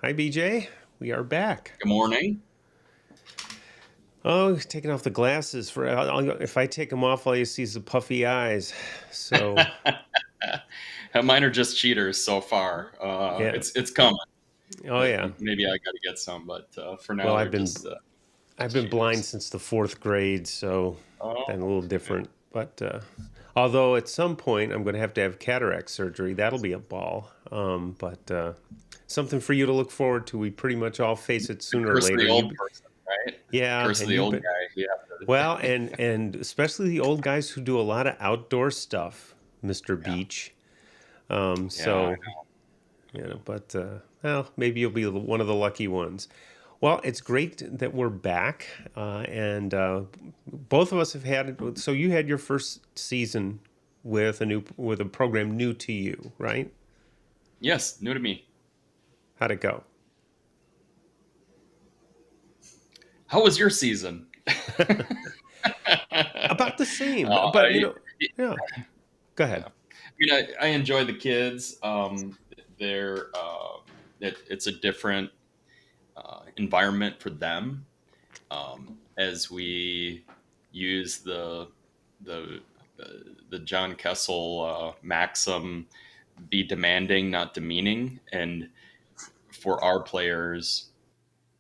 Hi, BJ. We are back. Good morning. Oh, taking off the glasses for if I take them off, all you see is the puffy eyes. So, Mine are just cheaters so far. yeah. It's coming. Oh, yeah. Maybe I got to get some, but for Well, now I've they're been just I've been blind cheaters. since the fourth grade, so Oh, that's a little yeah. different. But although at some point I'm going to have cataract surgery, that'll be a ball. But something for you to look forward to. We pretty much all face it The sooner or curse of later. the And old you, person, right? yeah, Curse of and the you've old been guy. well, Yeah. and especially the old guys who do a lot of outdoor stuff, Mr. Yeah. Beach. Yeah. So but well, maybe you'll be one of the lucky ones. Well, it's great that we're back, and both of us have had. So you had your first season with a program new to you, right? Yes, new to me. How'd it go? How was your season? About the same, Uh, but I, yeah. Go yeah. ahead. I enjoy the kids. They're it's a different environment for them as we use the the John Kessel maxim: "Be demanding, not demeaning." And for our players,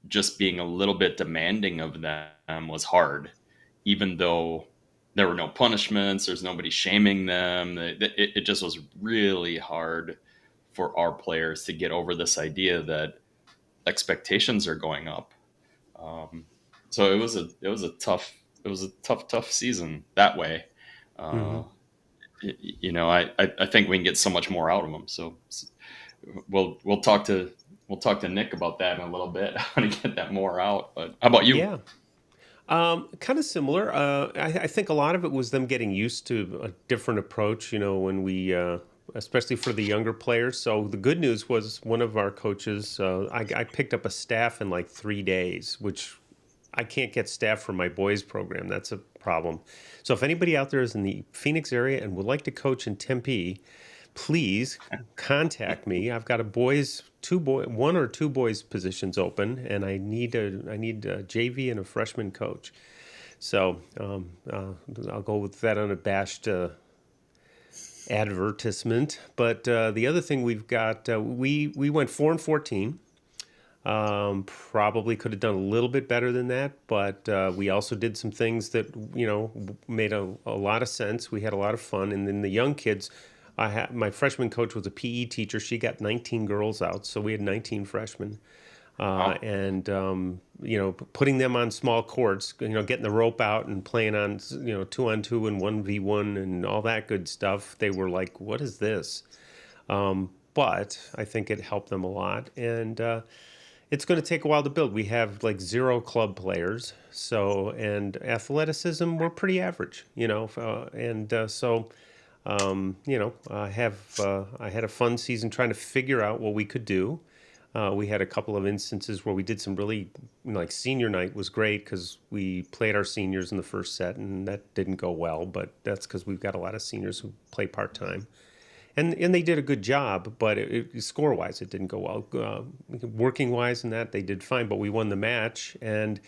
just being a little bit demanding of them was hard, even though there were no punishments. There's nobody shaming them. It just was really hard for our players to get over this idea that expectations are going up. Um, so it was a tough season that way. Hmm. Uh, I think we can get so much more out of them. So we'll talk to Nick about that in a little bit. How to get that more out. But how about you? Yeah. Kind of similar. I think a lot of it was them getting used to a different approach, when especially for the younger players. So the good news was one of our coaches, I picked up a staff in like 3 days, which I can't get staff for my boys program. That's a problem. So if anybody out there is in the Phoenix area and would like to coach in Tempe, please contact me. I've got a one or two boys positions open, and I need a JV and a freshman coach. So I'll go with that unabashed advertisement. But the other thing we've got, we went 4-14. Probably could have done a little bit better than that, but we also did some things that made a lot of sense. We had a lot of fun, and then the young kids. My freshman coach was a PE teacher. She got 19 girls out, so we had 19 freshmen, Wow. and putting them on small courts, getting the rope out and playing on 2-on-2 and 1v1 and all that good stuff. They were like, "What is this?" But I think it helped them a lot, and it's going to take a while to build. We have like zero club players, so and athleticism we're pretty average, and so I had a fun season trying to figure out what we could do. We had a couple of instances where we did some really like senior night was great because we played our seniors in the first set and that didn't go well, but that's because we've got a lot of seniors who play part time and they did a good job, but score wise, it didn't go well. Working wise, and that they did fine, but we won the match, and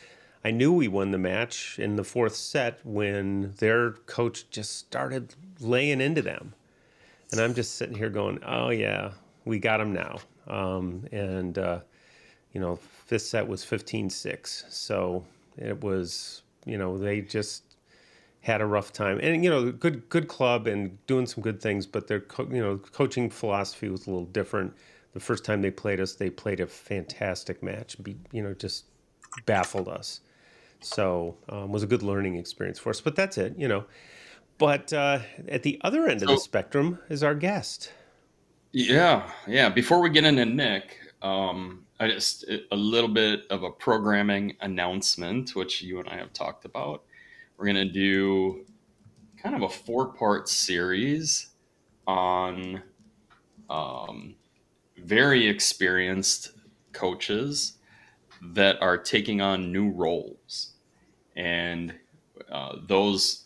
I knew we won the match in the fourth set when their coach just started laying into them, and I'm just sitting here going, "Oh yeah, we got them now." And fifth set was 15-6, so it was they just had a rough time, and good club and doing some good things, but their coaching philosophy was a little different. The first time they played us, they played a fantastic match. Just baffled us. So was a good learning experience for us. But that's it. But at the other end of the So spectrum is our guest. yeah. Before we get into Nick, I just a little bit of a programming announcement, which you and I have talked about. We're gonna do kind of a four-part series on um, very experienced coaches that are taking on new roles, and those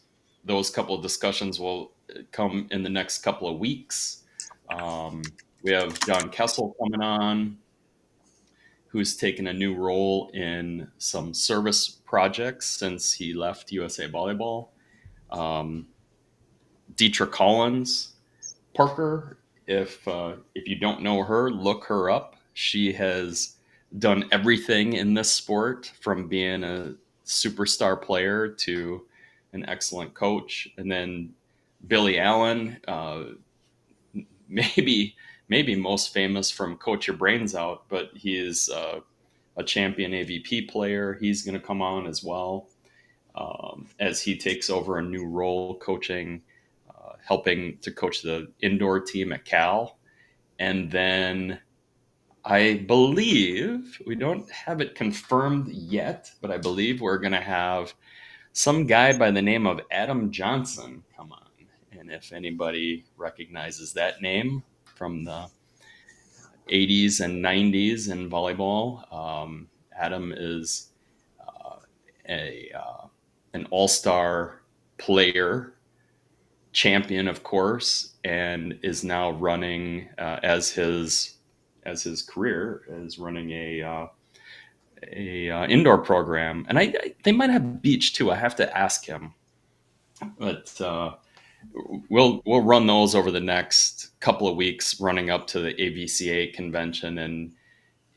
couple of discussions will come in the next couple of weeks. We have John Kessel coming on. who's taken a new role in some service projects since he left USA Volleyball. Um, Deetra Collins, Parker. If you don't know her, look her up. She has done everything in this sport, from being a superstar player to an excellent coach. And then Billy Allen, maybe maybe most famous from Coach Your Brains Out, but he is a champion AVP player. He's going to come on as well, as he takes over a new role coaching, helping to coach the indoor team at Cal. And then I believe, we don't have it confirmed yet, but I believe we're going to have some guy by the name of Adam Johnson come on. And if anybody recognizes that name from the 80s and 90s in volleyball, Adam is a an all-star player, champion, of course, and is now running as his career is running a indoor program, and they might have beach too. I have to ask him, but we'll run those over the next couple of weeks, running up to the AVCA convention, and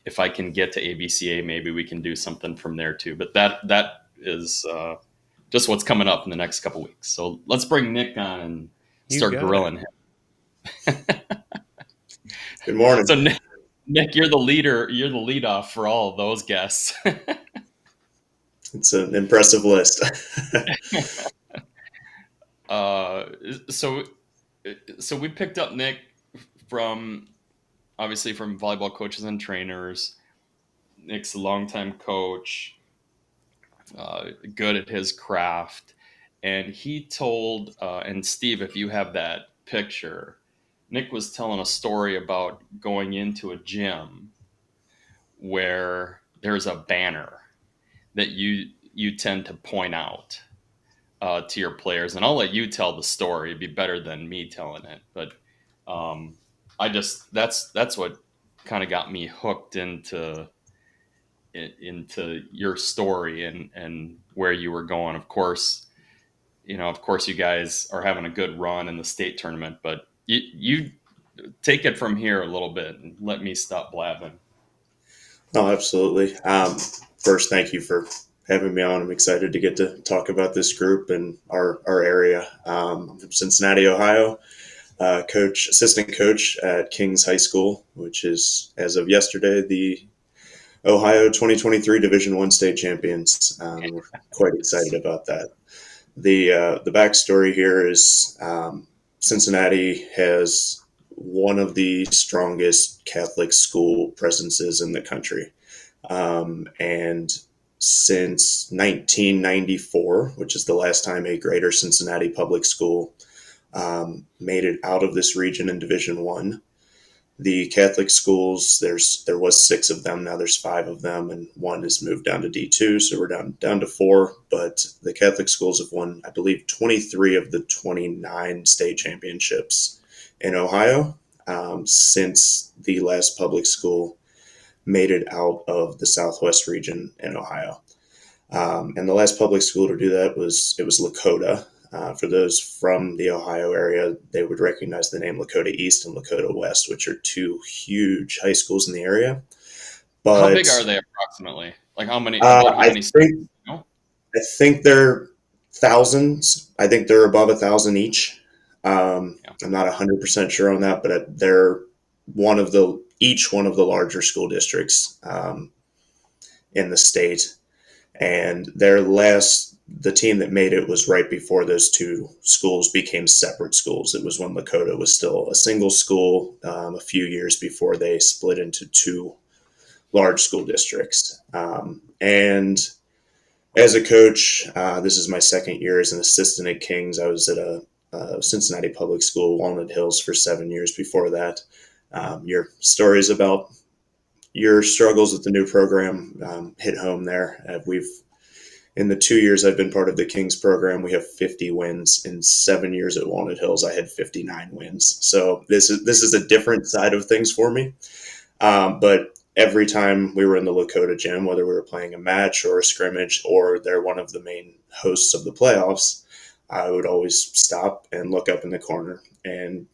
if I can get to AVCA, maybe we can do something from there too. But that is just what's coming up in the next couple of weeks. So let's bring Nick on and You start got grilling it. him. Good morning. So Nick, you're the leader. You're the lead off for all of those guests. It's an impressive list. uh, so so we picked up Nick from, obviously, from Volleyball Coaches and Trainers. Nick's a longtime coach, good at his craft. And he told, and Steve, if you have that picture, Nick was telling a story about going into a gym where there's a banner that you tend to point out to your players. And I'll let you tell the story. It'd be better than me telling it. But that's what kind of got me hooked into your story and where you were going. Of course, you guys are having a good run in the state tournament, but you take it from here a little bit and let me stop blabbing. Oh, absolutely. First, thank you for having me on. I'm excited to get to talk about this group and our area. I'm from Cincinnati, Ohio. Assistant coach at Kings High School, which is, as of yesterday, the Ohio 2023 Division I state champions. We're quite excited about that. The backstory here is Cincinnati has one of the strongest Catholic school presences in the country. And since 1994, which is the last time a Greater Cincinnati public school made it out of this region in Division I, the Catholic schools, there was 6 of them. Now there's 5 of them, and one has moved down to D2, so we're down to 4. But the Catholic schools have won, I believe, 23 of the 29 state championships in Ohio since the last public school made it out of the Southwest region in Ohio. And the last public school to do that was Lakota. For those from the Ohio area, they would recognize the name Lakota East and Lakota West, which are 2 huge high schools in the area. But how big are they approximately? Like how many? About how many? I think they're thousands. I think they're above 1,000 each. I'm not 100% sure on that, but they're each one of the larger school districts in the state. And the team that made it was right before those 2 schools became separate schools. It was when Lakota was still a single school, a few years before they split into 2 large school districts. And as a coach, this is my second year as an assistant at Kings. I was at a Cincinnati public school, Walnut Hills, for 7 years before that. Your stories about your struggles with the new program hit home there. In the 2 years I've been part of the Kings program, we have 50 wins. In 7 years at Walnut Hills, I had 59 wins. So this is a different side of things for me. But every time we were in the Lakota gym, whether we were playing a match or a scrimmage or they're one of the main hosts of the playoffs, I would always stop and look up in the corner and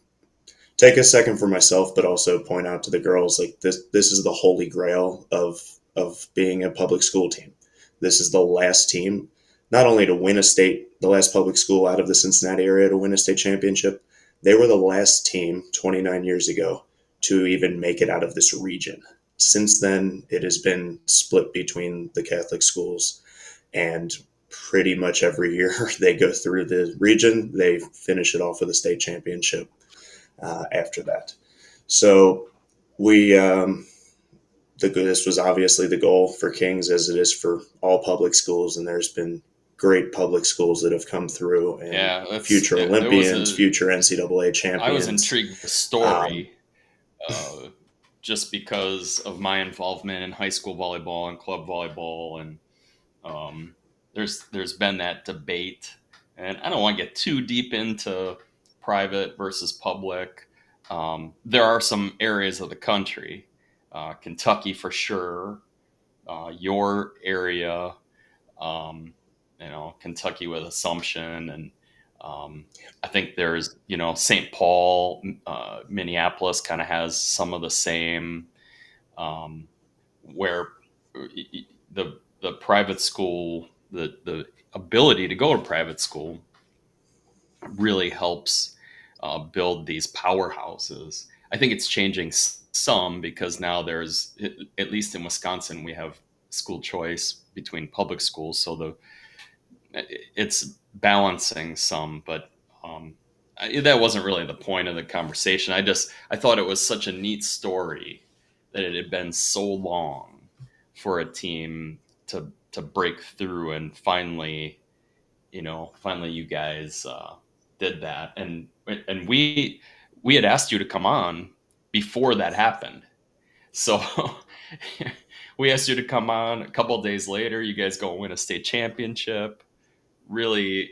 take a second for myself, but also point out to the girls, like, this is the holy grail of being a public school team. This is the last team, not only to win a state, the last public school out of the Cincinnati area to win a state championship, they were the last team 29 years ago to even make it out of this region. Since then, it has been split between the Catholic schools, and pretty much every year they go through the region, they finish it off with a state championship after that. So we, this was obviously the goal for Kings, as it is for all public schools, and there's been great public schools that have come through, and future Olympians, future NCAA champions. I was intrigued with the story just because of my involvement in high school volleyball and club volleyball, and there's been that debate, and I don't want to get too deep into private versus public. There are some areas of the country, Kentucky for sure, your area, Kentucky with Assumption, and I think there's, St. Paul, Minneapolis kind of has some of the same, where the private school, the ability to go to private school really helps build these powerhouses. I think it's changing some because now there's, at least in Wisconsin, we have school choice between public schools, so it's balancing some, but that wasn't really the point of the conversation. I thought it was such a neat story that it had been so long for a team to break through, and finally you guys did that, and we had asked you to come on before that happened, so we asked you to come on. A couple of days later, you guys go and win a state championship. Really,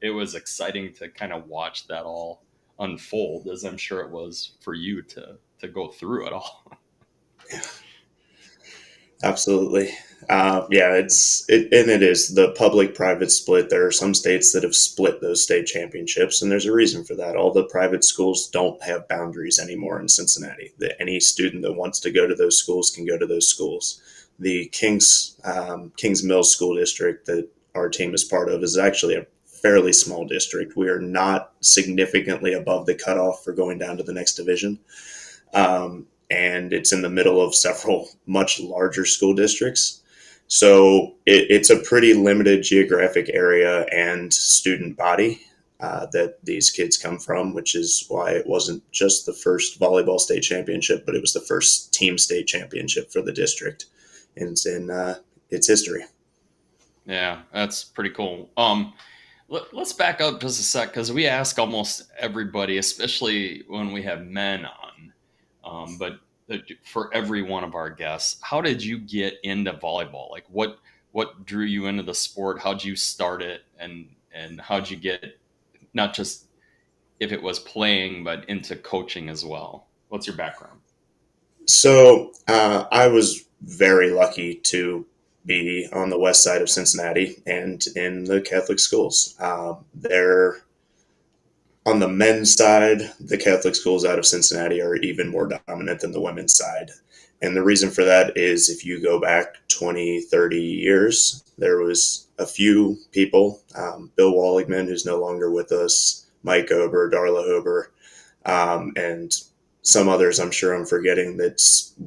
it was exciting to kind of watch that all unfold, as I'm sure it was for you to go through it all. Absolutely. Yeah, it is the public-private split. There are some states that have split those state championships, and there's a reason for that. All the private schools don't have boundaries anymore in Cincinnati. Any student that wants to go to those schools can go to those schools. The Kings Mills School District that our team is part of is actually a fairly small district. We are not significantly above the cutoff for going down to the next division. And it's in the middle of several much larger school districts. So it's a pretty limited geographic area and student body that these kids come from, which is why it wasn't just the first volleyball state championship, but it was the first team state championship for the district in its history. Yeah, that's pretty cool. Let's back up just a sec, because we ask almost everybody, especially when we have men on, but for every one of our guests, how did you get into volleyball? Like what drew you into the sport? How'd you start it? And how'd you get, not just if it was playing, but into coaching as well? What's your background? So I was very lucky to be on the west side of Cincinnati and in the Catholic schools. They're on the men's side, the Catholic schools out of Cincinnati are even more dominant than the women's side. And the reason for that is if you go back 20, 30 years, there was a few people, Bill Walligman, who's no longer with us, Mike Ober, Darla Ober, and some others I'm sure I'm forgetting, that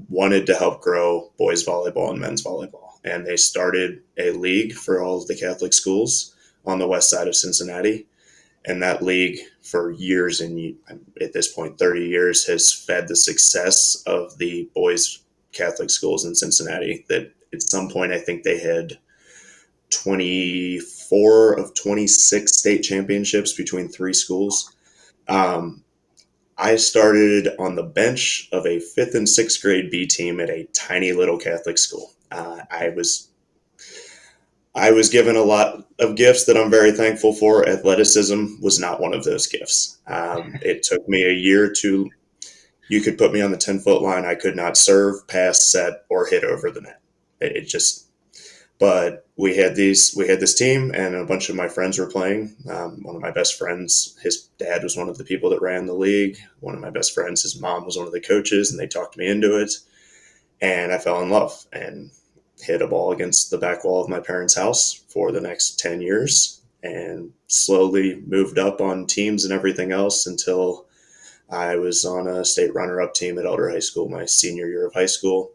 wanted to help grow boys volleyball and men's volleyball. And they started a league for all of the Catholic schools on the west side of Cincinnati. And that league for years, and at this point 30 years, has fed the success of the boys Catholic schools in Cincinnati. That at some point I think they had 24 of 26 state championships between three schools. I started on the bench of a 5th and 6th grade B team at a tiny little Catholic school. I was given a lot of gifts that I'm very thankful for. Athleticism was not one of those gifts. It took me a year to You could put me on the 10-foot line. I could not serve, pass, set, or hit over the net. It just, but we had this team, and a bunch of my friends were playing. One of my best friends, his dad was one of the people that ran the league. One of my best friends, his mom was one of the coaches, and they talked me into it. And I fell in love and hit a ball against the back wall of my parents' house for the next 10 years, and slowly moved up on teams and everything else until I was on a state runner-up team at Elder High School my senior year of high school.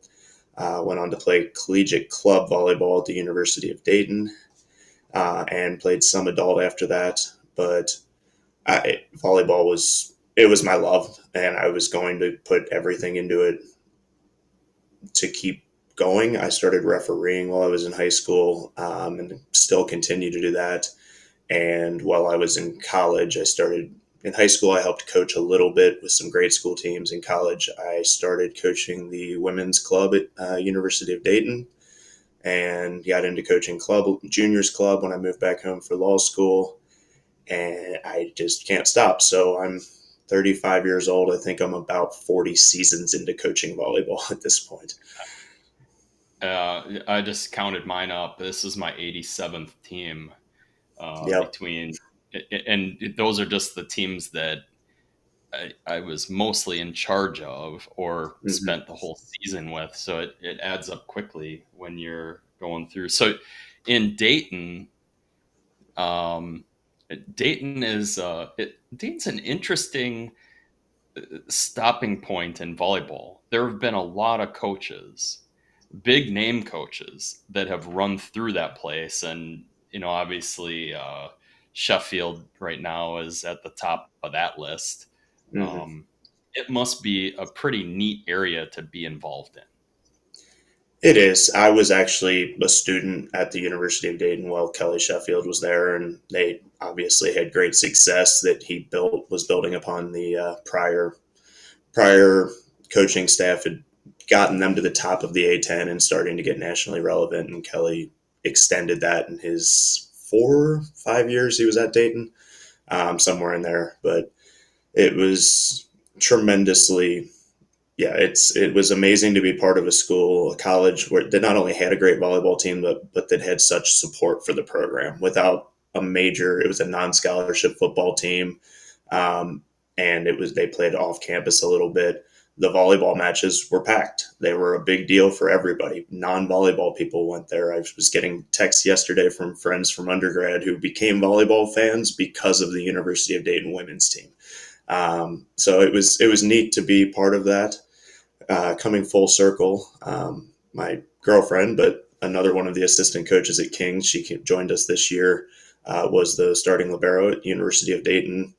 Went on to play collegiate club volleyball at the University of Dayton, and played some adult after that. But volleyball was my love, and I was going to put everything into it to keep going. I started refereeing while I was in high school, and still continue to do that. And while I was in college, in high school, I helped coach a little bit with some grade school teams. In college, I started coaching the women's club at University of Dayton, and got into coaching juniors club when I moved back home for law school. And I just can't stop. So I'm 35 years old. I think I'm about 40 seasons into coaching volleyball at this point. I just counted mine up. This is my 87th team, Yep. and those are just the teams that I was mostly in charge of or Mm-hmm. spent the whole season with. So it adds up quickly when you're going through. So in Dayton, Dayton's an interesting stopping point in volleyball. There have been a lot of coaches, big name coaches, that have run through that place, and obviously Sheffield right now is at the top of that list. Mm-hmm. It must be a pretty neat area to be involved in. It is. I was actually a student at the University of Dayton while Kelly Sheffield was there, and they obviously had great success that he was building upon. The prior coaching staff had gotten them to the top of the A10 and starting to get nationally relevant, and Kelly extended that in his 4-5 years he was at Dayton, somewhere in there. But it was tremendously, yeah, it was amazing to be part of a college that not only had a great volleyball team, but that had such support for the program. Without it was a non-scholarship football team, and they played off campus a little bit. The volleyball matches were packed. They were a big deal for everybody. Non-volleyball people went there. I was getting texts yesterday from friends from undergrad who became volleyball fans because of the University of Dayton women's team. So it was neat to be part of that. Coming full circle, my girlfriend, but another one of the assistant coaches at Kings, she joined us this year, was the starting libero at University of Dayton,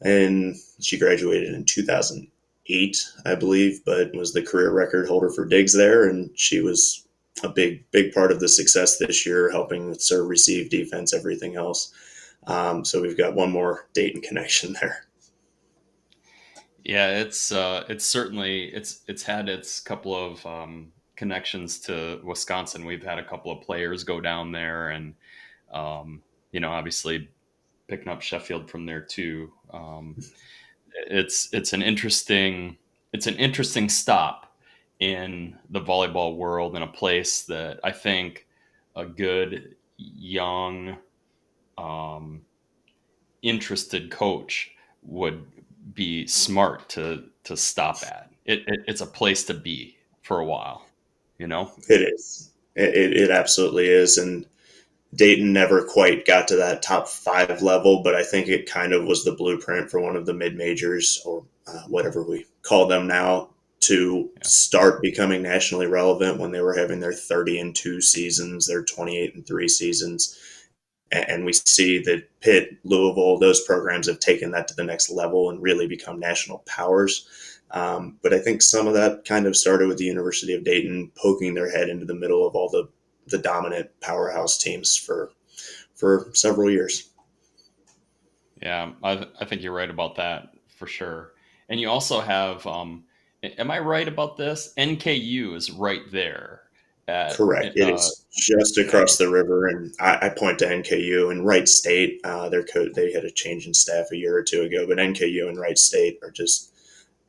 and she graduated in 2008, I believe, but was the career record holder for digs there, and she was a big part of the success this year, helping with serve, receive, defense, everything else. So we've got one more Dayton connection there. Yeah, it's certainly it's had its couple of connections to Wisconsin. We've had a couple of players go down there, and obviously picking up Sheffield from there too. It's an interesting stop in the volleyball world, in a place that I think a good young interested coach would be smart to stop at. It's a place to be for a while, It is. It absolutely is. And Dayton never quite got to that top 5 level, but I think it kind of was the blueprint for one of the mid majors, or whatever we call them now, to start becoming nationally relevant when they were having their 30-2 seasons, their 28-3 seasons. And we see that Pitt, Louisville, those programs have taken that to the next level and really become national powers. But I think some of that kind of started with the University of Dayton poking their head into the middle of all the dominant powerhouse teams for several years. Yeah, I think you're right about that for sure. And you also have, am I right about this? NKU is right there. Correct. It is just across the river, and I point to NKU and Wright State. They had a change in staff a year or two ago, but NKU and Wright State are just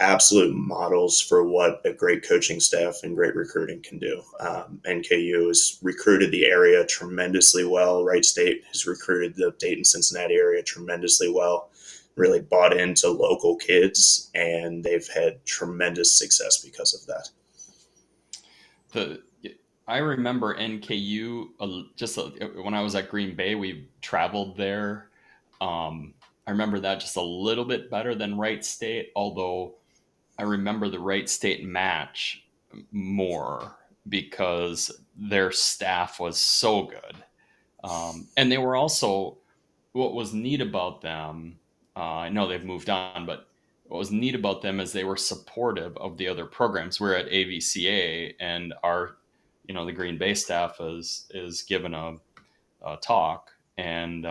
absolute models for what a great coaching staff and great recruiting can do. NKU has recruited the area tremendously well. Wright State has recruited the Dayton, Cincinnati area tremendously well, really bought into local kids, and they've had tremendous success because of that. I remember NKU when I was at Green Bay, we traveled there. I remember that just a little bit better than Wright State, although I remember the Wright State match more because their staff was so good. And they were also, what was neat about them, I know they've moved on, but what was neat about them is they were supportive of the other programs. We're at AVCA, and the Green Bay staff is given a talk, and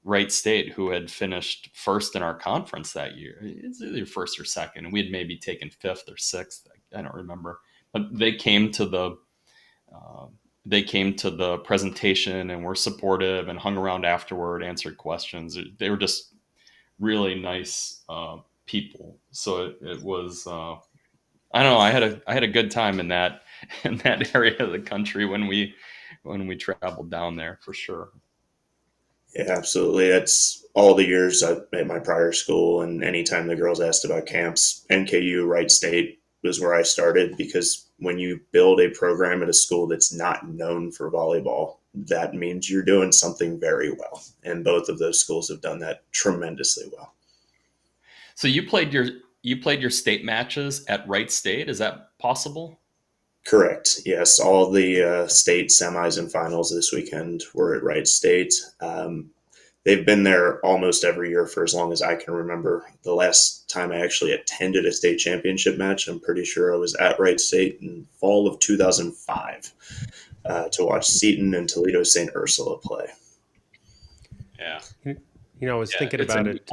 Wright State, who had finished first in our conference that year, it's either first or second, and we had maybe taken fifth or sixth. I don't remember, but they came to the presentation and were supportive and hung around afterward, answered questions. They were just really nice people. So it was. I don't know. I had a good time in that area of the country when we traveled down there, for sure. Yeah, absolutely. That's all the years at my prior school, and anytime the girls asked about camps, NKU, Wright State was where I started, because when you build a program at a school that's not known for volleyball, that means you're doing something very well. And both of those schools have done that tremendously well. So you played your state matches at Wright State. Is that possible? Correct. Yes, all the state semis and finals this weekend were at Wright State. They've been there almost every year for as long as I can remember. The last time I actually attended a state championship match, I'm pretty sure I was at Wright State in fall of 2005 to watch Seton and Toledo St. Ursula play. Yeah. I was thinking about it.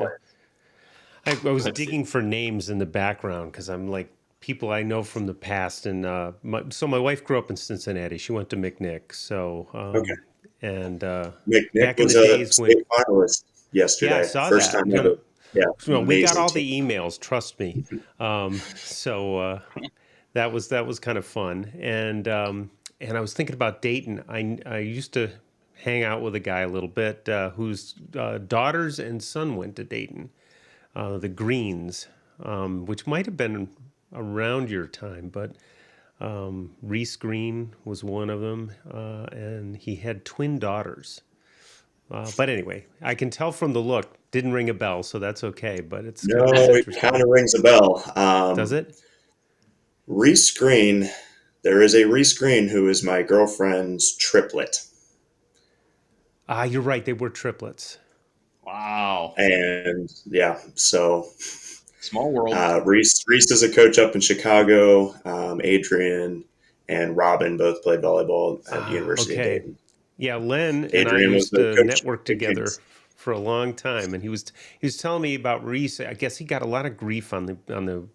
I was digging for names in the background because I'm like, people I know from the past, and so my wife grew up in Cincinnati. She went to McNick, so Okay. And McNick back in was the a days state finalist yesterday. yeah, I saw First that. time ever. Yeah, Well, we got amazing all team. the emails. Trust me. So that was kind of fun, and I was thinking about Dayton. I used to hang out with a guy a little bit whose daughters and son went to Dayton, the Greens, which might have been around your time, but Reese Green was one of them, and he had twin daughters. But anyway, I can tell from the look, didn't ring a bell, so that's okay. But it's No, it's it interesting. kind of rings a bell. Does it? Reese Green, there is a Reese Green who is my girlfriend's triplet. You're right. They were triplets. Wow. And yeah, so Small world. Reese is a coach up in Chicago. Adrian and Robin both played volleyball at the University of Dayton. Yeah, Len and Adrian I was used the to coach network at together Kings. for a long time, and he was telling me about Reese. I guess he got a lot of grief on the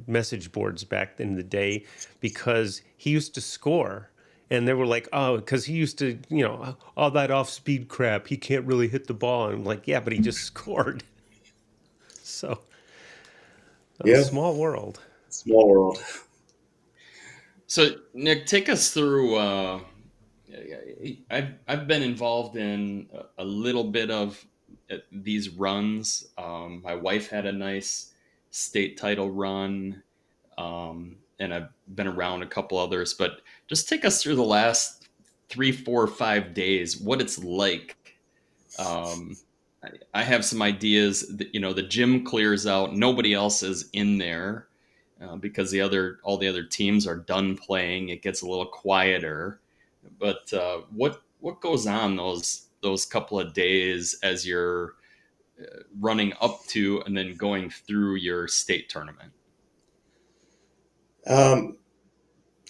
message boards back in the day because he used to score, and they were like, "Oh, because he used to, all that off speed crap. He can't really hit the ball." And I'm like, "Yeah, but he just scored." So, Yeah, small world. small world. So Nick, take us through. I've been involved in a little bit of these runs. My wife had a nice state title run, and I've been around a couple others. But just take us through the last 3, 4, 5 days. What it's like. I have some ideas that, the gym clears out. Nobody else is in there because all the other teams are done playing. It gets a little quieter. But what goes on those couple of days as you're running up to and then going through your state tournament? Um,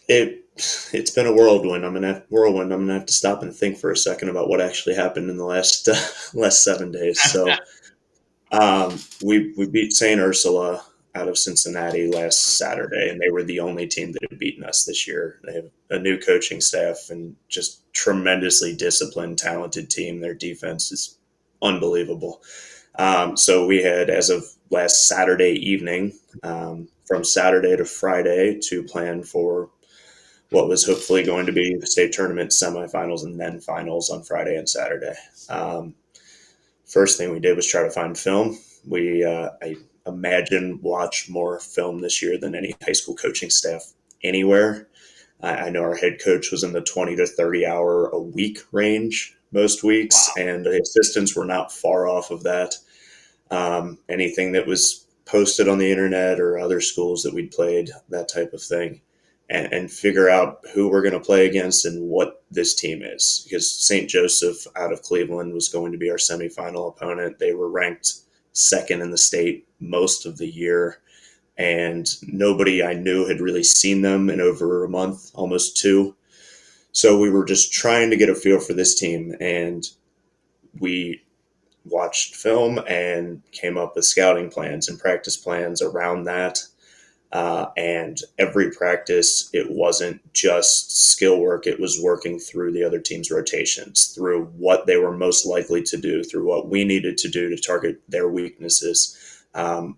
it's been a whirlwind. I'm gonna have to stop and think for a second about what actually happened in the last 7 days. So we beat St. Ursula out of Cincinnati last Saturday, and they were the only team that had beaten us this year. They have a new coaching staff and just tremendously disciplined, talented team. Their defense is unbelievable. So we had, as of last Saturday evening, from Saturday to Friday, to plan for what was hopefully going to be the state tournament semifinals and then finals on Friday and Saturday. Um, First thing we did was try to find film. I imagine, watched more film this year than any high school coaching staff anywhere. I know our head coach was in the 20 to 30 hour a week range most weeks, Wow. and the assistants were not far off of that. Anything that was posted on the internet or other schools that we'd played, that type of thing, and figure out who we're going to play against and what this team is. Because St. Joseph out of Cleveland was going to be our semifinal opponent. They were ranked second in the state most of the year, and nobody I knew had really seen them in over a month, almost two. So we were just trying to get a feel for this team, and we watched film and came up with scouting plans and practice plans around that. And every practice, it wasn't just skill work, it was working through the other team's rotations, through what they were most likely to do, through what we needed to do to target their weaknesses.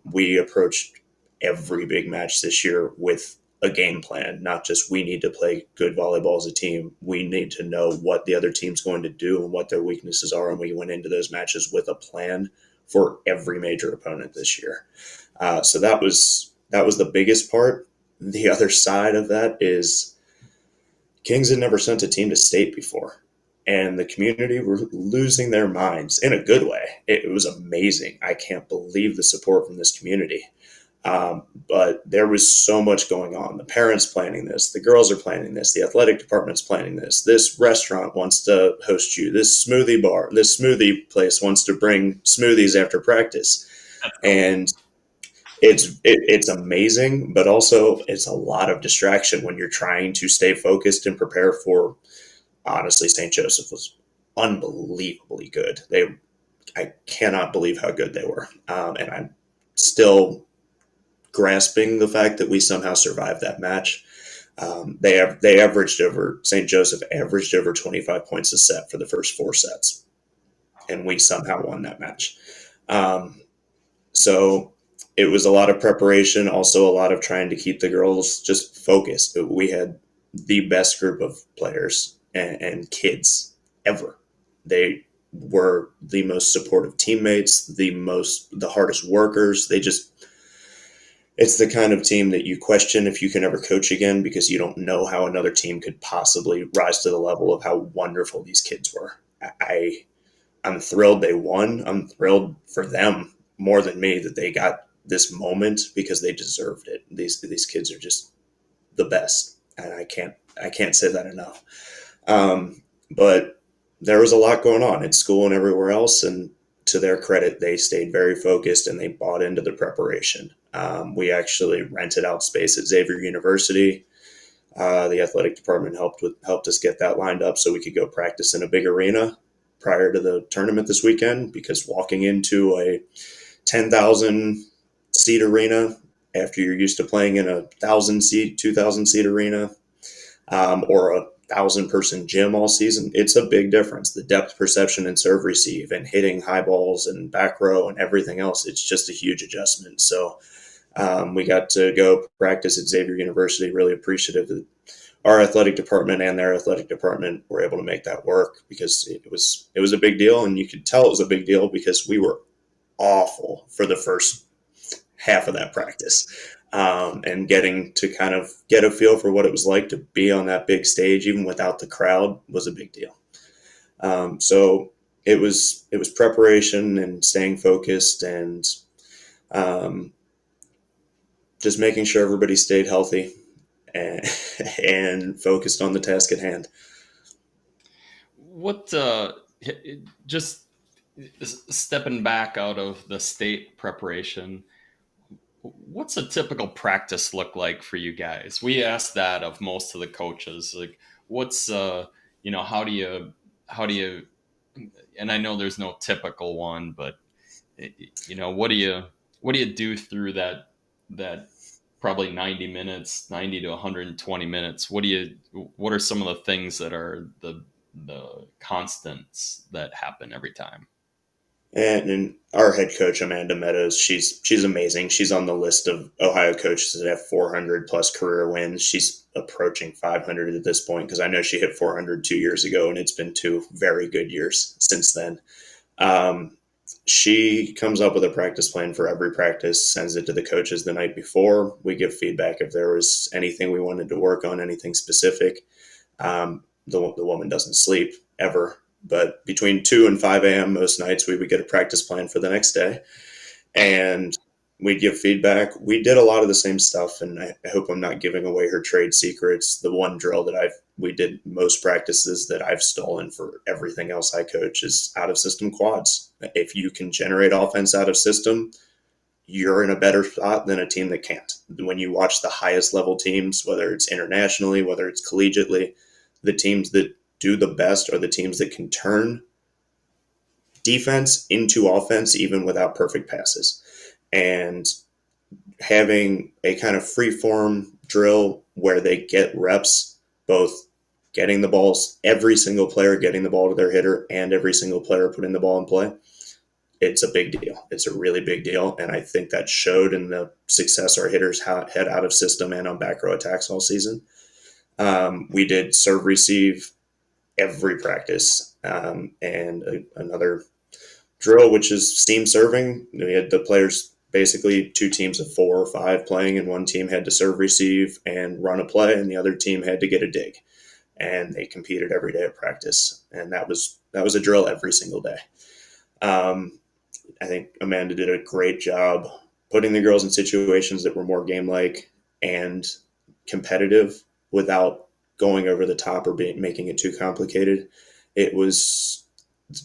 We approached every big match this year with a game plan, not just we need to play good volleyball as a team. We need to know what the other team's going to do and what their weaknesses are. And we went into those matches with a plan for every major opponent this year. So that was the biggest part. The other side of that is Kings had never sent a team to state before, and the community were losing their minds in a good way. It was amazing. I can't believe the support from this community. But there was so much going on. The parents planning this, the girls are planning this, the athletic department's planning this. This restaurant wants to host you. This smoothie place wants to bring smoothies after practice, and it's amazing, but also it's a lot of distraction when you're trying to stay focused and prepare for. Honestly, St. Joseph was unbelievably good. I cannot believe how good they were, and I'm still grasping the fact that we somehow survived that match. They averaged over St. Joseph averaged over 25 points a set for the first four sets, and we somehow won that match. So it was a lot of preparation, also a lot of trying to keep the girls just focused. We had the best group of players and kids ever. They were the most supportive teammates, the hardest workers. It's the kind of team that you question if you can ever coach again, because you don't know how another team could possibly rise to the level of how wonderful these kids were. I'm thrilled they won. I'm thrilled for them more than me that they got this moment, because they deserved it. These kids are just the best, and I can't say that enough. But there was a lot going on at school and everywhere else, and to their credit, they stayed very focused and they bought into the preparation. We actually rented out space at Xavier University. The athletic department helped us get that lined up so we could go practice in a big arena prior to the tournament this weekend, because walking into a 10,000 seat arena after you're used to playing in a 2,000 seat arena, or a 1,000-person gym all season, it's a big difference. The depth perception and serve receive and hitting high balls and back row and everything else, it's just a huge adjustment. So we got to go practice at Xavier University. Really appreciative that our athletic department and their athletic department were able to make that work, because it was a big deal, and you could tell it was a big deal because we were awful for the first half of that practice. And getting to kind of get a feel for what it was like to be on that big stage, even without the crowd, was a big deal. So it was preparation and staying focused, and just making sure everybody stayed healthy and, and focused on the task at hand. What just stepping back out of the state preparation, what's a typical practice look like for you guys? We asked that of most of the coaches. Like, what's how do you, and I know there's no typical one, but what do you do through that probably 90 minutes, 90 to 120 minutes? What are some of the things that are the constants that happen every time? And our head coach, Amanda Meadows, she's amazing. She's on the list of Ohio coaches that have 400 plus career wins. She's approaching 500 at this point because I know she hit 400 2 years ago, and it's been 2 very good years since then. Um, she comes up with a practice plan for every practice, sends it to the coaches the night before. We give feedback if there was anything we wanted to work on, anything specific. The woman doesn't sleep ever, but between 2 and 5 a.m. most nights, we would get a practice plan for the next day, and we'd give feedback. We did a lot of the same stuff, and I hope I'm not giving away her trade secrets. The one drill that we did most practices that I've stolen for everything else I coach is out of system quads. If you can generate offense out of system, you're in a better spot than a team that can't. When you watch the highest level teams, whether it's internationally, whether it's collegiately, the teams that do the best are the teams that can turn defense into offense even without perfect passes. And having a kind of free form drill where they get reps, both getting the balls, every single player getting the ball to their hitter and every single player putting the ball in play, it's a big deal. It's a really big deal. And I think that showed in the success our hitters had out of system and on back row attacks all season. We did serve receive every practice. Another drill, which is seam serving. We had the players, basically 2 teams of 4 or 5 playing, and one team had to serve receive and run a play, and the other team had to get a dig. And they competed every day at practice. And that was a drill every single day. I think Amanda did a great job putting the girls in situations that were more game-like and competitive without going over the top or making it too complicated. It was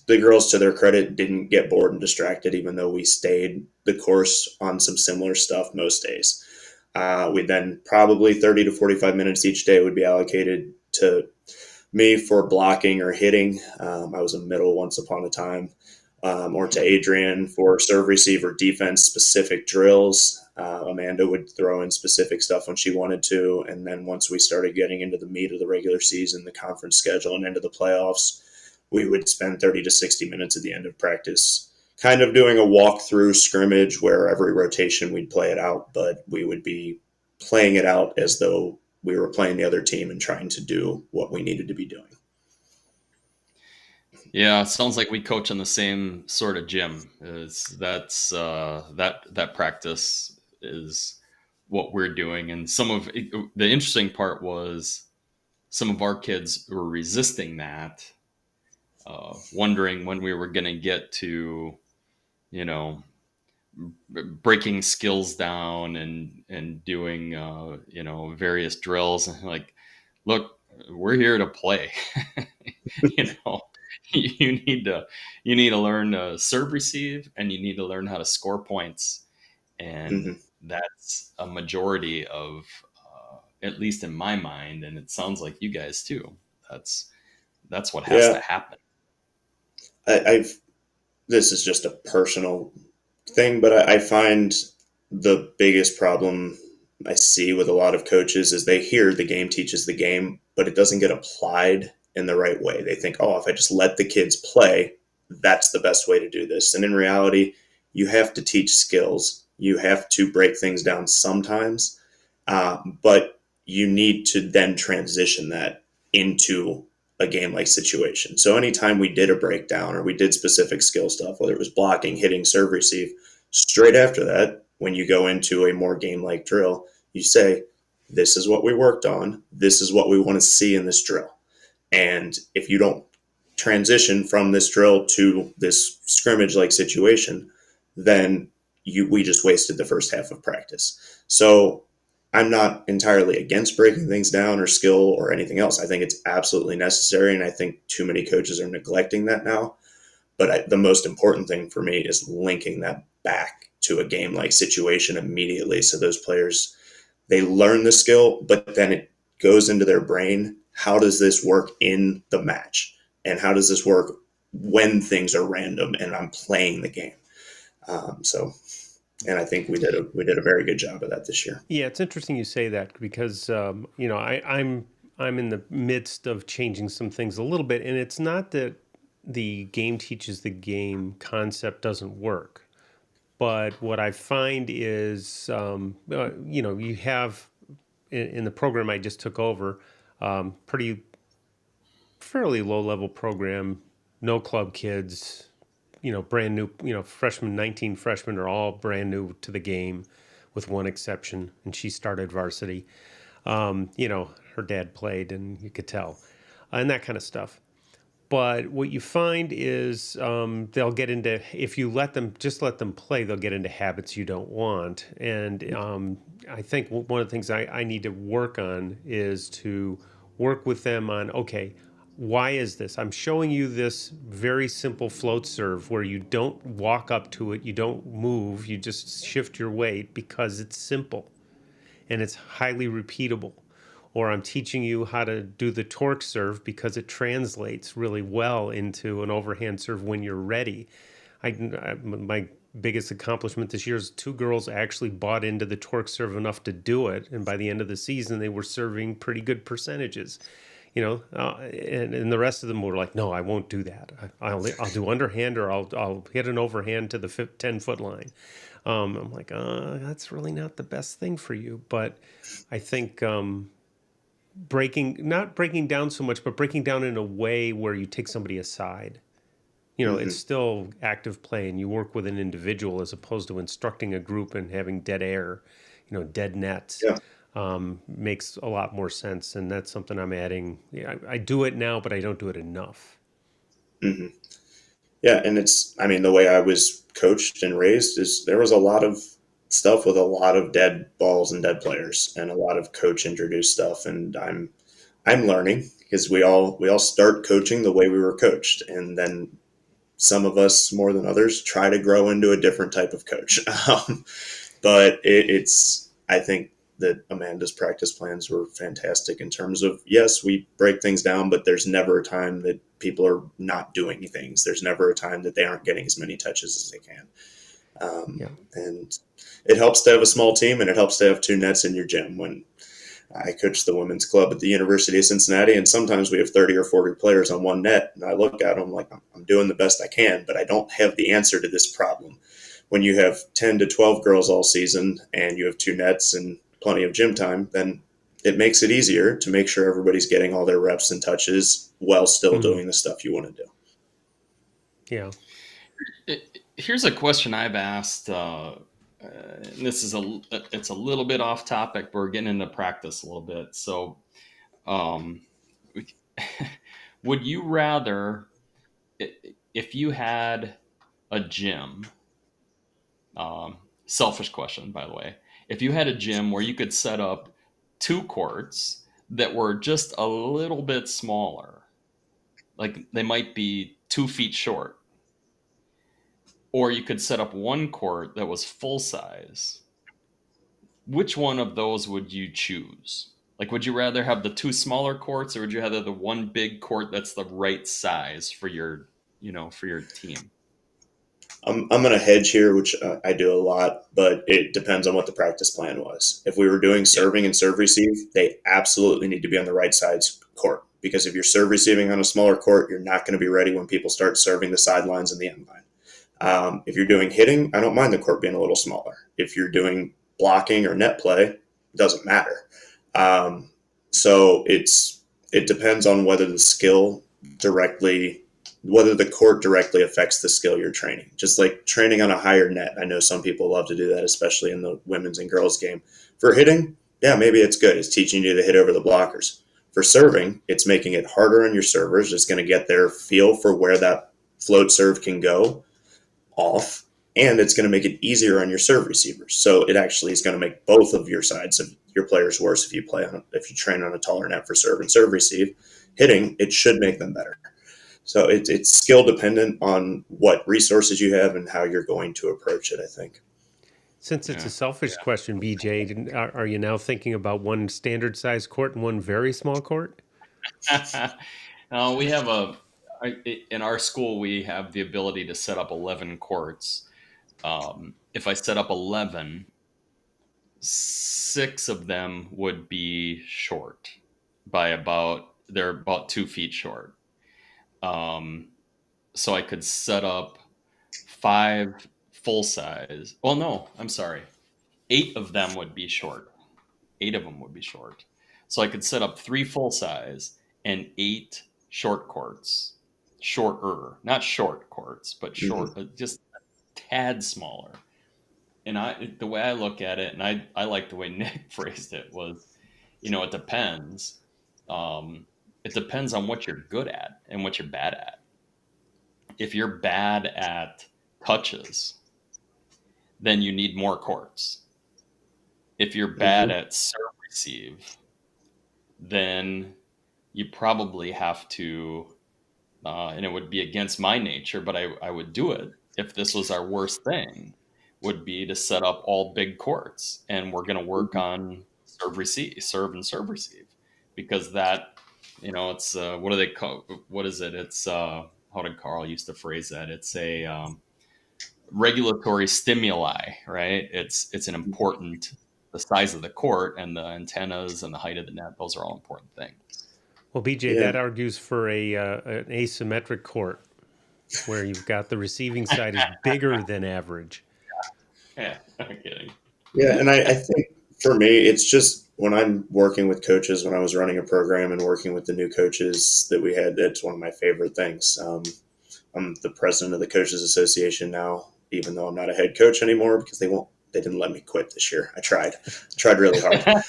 the girls, to their credit, didn't get bored and distracted, even though we stayed the course on some similar stuff most days. We then probably 30 to 45 minutes each day would be allocated to me for blocking or hitting. I was a middle once upon a time. Or to Adrian for serve receiver defense specific drills. Amanda would throw in specific stuff when she wanted to. And then once we started getting into the meat of the regular season, the conference schedule, and into the playoffs, we would spend 30 to 60 minutes at the end of practice kind of doing a walkthrough scrimmage where every rotation we'd play it out, but we would be playing it out as though we were playing the other team and trying to do what we needed to be doing. Yeah, it sounds like we coach in the same sort of gym. That practice is what we're doing, and the interesting part was some of our kids were resisting that, wondering when we were going to get to, you know, breaking skills down and doing various drills. And like, look, we're here to play. you know you need to learn to serve receive, and you need to learn how to score points, and that's a majority of, at least in my mind, and it sounds like you guys too, that's what has to happen. This is just a personal thing, but I find the biggest problem I see with a lot of coaches is they hear the game teaches the game, but it doesn't get applied in the right way. They think, oh, if I just let the kids play, that's the best way to do this. And in reality, you have to teach skills. You have to break things down sometimes, but you need to then transition that into a game-like situation. So anytime we did a breakdown or we did specific skill stuff, whether it was blocking, hitting, serve, receive, straight after that, when you go into a more game-like drill, you say, this is what we worked on. This is what we want to see in this drill. And if you don't transition from this drill to this scrimmage-like situation, then we just wasted the first half of practice. So I'm not entirely against breaking things down or skill or anything else. I think it's absolutely necessary, and I think too many coaches are neglecting that now. But the most important thing for me is linking that back to a game-like situation immediately, so those players, they learn the skill, but then it goes into their brain. How does this work in the match? And how does this work when things are random and I'm playing the game? And I think we did a very good job of that this year. Yeah, it's interesting you say that because I'm in the midst of changing some things a little bit, and it's not that the game teaches the game concept doesn't work. But what I find is, you have in the program I just took over, pretty fairly low level program, no club kids, brand new, freshmen, 19 freshmen are all brand new to the game with one exception. And she started varsity. Her dad played and you could tell, and that kind of stuff. But what you find is they'll get into, if you let them play, they'll get into habits you don't want. And I think one of the things I need to work on is to work with them on, okay, why is this? I'm showing you this very simple float serve where you don't walk up to it, you don't move, you just shift your weight because it's simple and it's highly repeatable. Or I'm teaching you how to do the torque serve because it translates really well into an overhand serve when you're ready. My biggest accomplishment this year is 2 girls actually bought into the torque serve enough to do it, and by the end of the season, they were serving pretty good percentages. And the rest of them were like, "No, I won't do that. I'll do underhand, or I'll hit an overhand to the 10-foot line." I'm like, that's really not the best thing for you. But I think not breaking down so much, but breaking down in a way where you take somebody aside. It's still active play, and you work with an individual as opposed to instructing a group and having dead air, dead nets. Yeah. Makes a lot more sense, and that's something I'm adding. I do it now, but I don't do it enough. hmm Yeah, and the way I was coached and raised is there was a lot of stuff with a lot of dead balls and dead players, and a lot of coach introduced stuff. And I'm learning because we all start coaching the way we were coached, and then some of us more than others try to grow into a different type of coach. But it's I think that Amanda's practice plans were fantastic in terms of, yes, we break things down, but there's never a time that people are not doing things. There's never a time that they aren't getting as many touches as they can. Yeah. And it helps to have a small team, and it helps to have 2 nets in your gym. When I coach the women's club at the University of Cincinnati, and sometimes we have 30 or 40 players on one net, and I look at them like, I'm doing the best I can, but I don't have the answer to this problem. When you have 10 to 12 girls all season and you have 2 nets and plenty of gym time, then it makes it easier to make sure everybody's getting all their reps and touches while still doing the stuff you want to do. Yeah. Here's a question I've asked. And this is it's a little bit off topic, but we're getting into practice a little bit. So, would you rather, if you had a gym, selfish question, by the way, if you had a gym where you could set up 2 courts that were just a little bit smaller, like they might be 2 feet short, or you could set up 1 court that was full size, which one of those would you choose? Like, would you rather have the 2 smaller courts, or would you rather the 1 big court that's the right size for your, for your team? I'm going to hedge here, which I do a lot, but it depends on what the practice plan was. If we were doing serving and serve receive, they absolutely need to be on the right side's court, because if you're serve receiving on a smaller court, you're not going to be ready when people start serving the sidelines and the end line. If you're doing hitting, I don't mind the court being a little smaller. If you're doing blocking or net play, it doesn't matter. So it depends on whether the court directly affects the skill you're training. Just like training on a higher net. I know some people love to do that, especially in the women's and girls game. For hitting, yeah, maybe it's good. It's teaching you to hit over the blockers. For serving, it's making it harder on your servers. It's going to get their feel for where that float serve can go off, and it's going to make it easier on your serve receivers. So it actually is going to make both of your sides of your players worse if you train on a taller net for serve and serve receive. Hitting, it should make them better. So it's skill dependent on what resources you have and how you're going to approach it, I think. Since it's a selfish question, BJ, are you now thinking about 1 standard size court and 1 very small court? We have in our school, we have the ability to set up 11 courts. If I set up 11, 6 of them would be short they're about 2 feet short. so I could set up 5 full size. Well, no, I'm sorry. 8 of them would be short. 8 of them would be short. So I could set up 3 full size and 8 short courts. Shorter, not short courts, but short, just a tad smaller. And the way I look at it, and I like the way Nick phrased it, was, it depends. It depends on what you're good at and what you're bad at. If you're bad at touches, then you need more courts. If you're bad at serve receive, then you probably have to, and it would be against my nature, but I would do it if this was our worst thing, would be to set up all big courts, and we're going to work on serve and serve receive, because that, it's what do they call? What is it? It's how did Carl used to phrase that? It's a regulatory stimuli, right? It's an important, the size of the court and the antennas and the height of the net. Those are all important things. Well, BJ, Yeah. that argues for an asymmetric court where you've got the receiving side is bigger than average. Yeah, I'm kidding. Yeah, and I think for me, it's just when I'm working with coaches, when I was running a program and working with the new coaches that we had, that's one of my favorite things. I'm the president of the Coaches Association now, even though I'm not a head coach anymore because they didn't let me quit this year. I tried really hard.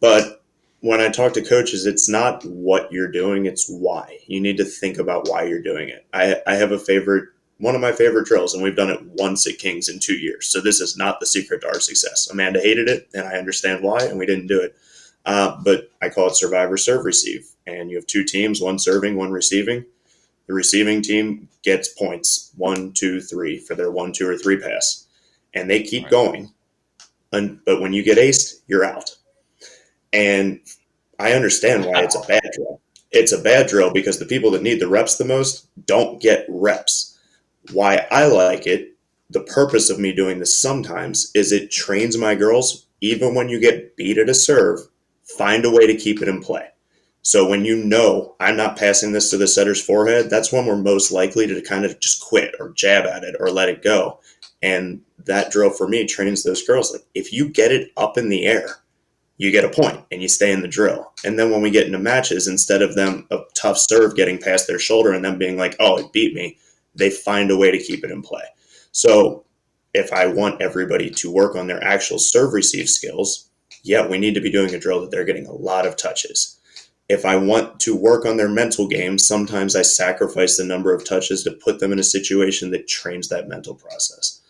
But when I talk to coaches, it's not what you're doing, it's why. You need to think about why you're doing it. I have one of my favorite drills, and we've done it once at Kings in 2 years. So this is not the secret to our success. Amanda hated it, and I understand why, and we didn't do it. But I call it Survivor Serve Receive. And you have 2 teams, one serving, one receiving. The receiving team gets points, 1, 2, 3 for their 1, 2, or 3 pass. And they keep going. But when you get aced, you're out. And I understand why it's a bad drill. It's a bad drill because the people that need the reps the most don't get reps. Why I like it, the purpose of me doing this sometimes, is it trains my girls, even when you get beat at a serve, find a way to keep it in play. So when I'm not passing this to the setter's forehead, that's when we're most likely to kind of just quit or jab at it or let it go. And that drill for me trains those girls. Like, if you get it up in the air, you get a point and you stay in the drill. And then when we get into matches, instead of them a tough serve getting past their shoulder and them being like, oh, it beat me, they find a way to keep it in play. So if I want everybody to work on their actual serve receive skills, yeah, we need to be doing a drill that they're getting a lot of touches. If I want to work on their mental game, sometimes I sacrifice the number of touches to put them in a situation that trains that mental process.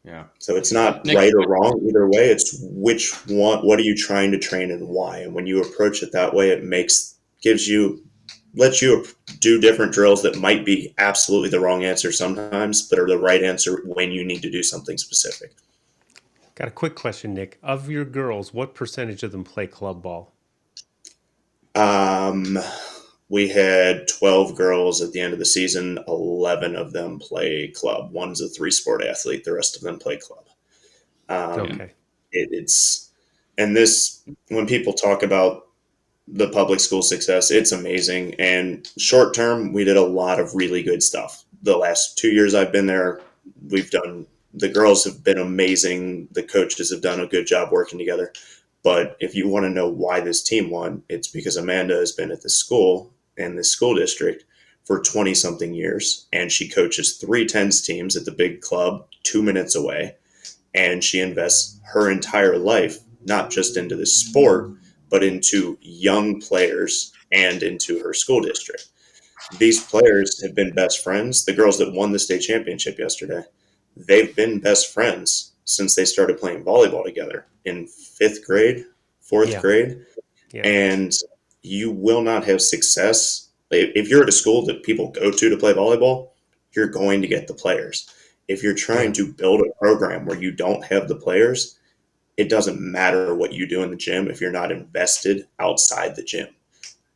Yeah. So it's not right or wrong either way. It's what are you trying to train and why? And when you approach it that way, it lets you do different drills that might be absolutely the wrong answer sometimes, but are the right answer when you need to do something specific. Got a quick question, Nick. Of your girls, what percentage of them play club ball? We had 12 girls at the end of the season. 11 of them play club. One's a 3-sport athlete. The rest of them play club. Okay. When people talk about the public school success, it's amazing. And short term, we did a lot of really good stuff. The last 2 years I've been there, the girls have been amazing. The coaches have done a good job working together. But if you want to know why this team won, it's because Amanda has been at the school and the school district for 20-something years. And she coaches 3 tens teams at the big club 2 minutes away. And she invests her entire life, not just into the sport, but into young players and into her school district. These players have been best friends. The girls that won the state championship yesterday, they've been best friends since they started playing volleyball together in 5th grade, 4th grade. Yeah. And you will not have success. If you're at a school that people go to play volleyball, you're going to get the players. If you're trying to build a program where you don't have the players, it doesn't matter what you do in the gym if you're not invested outside the gym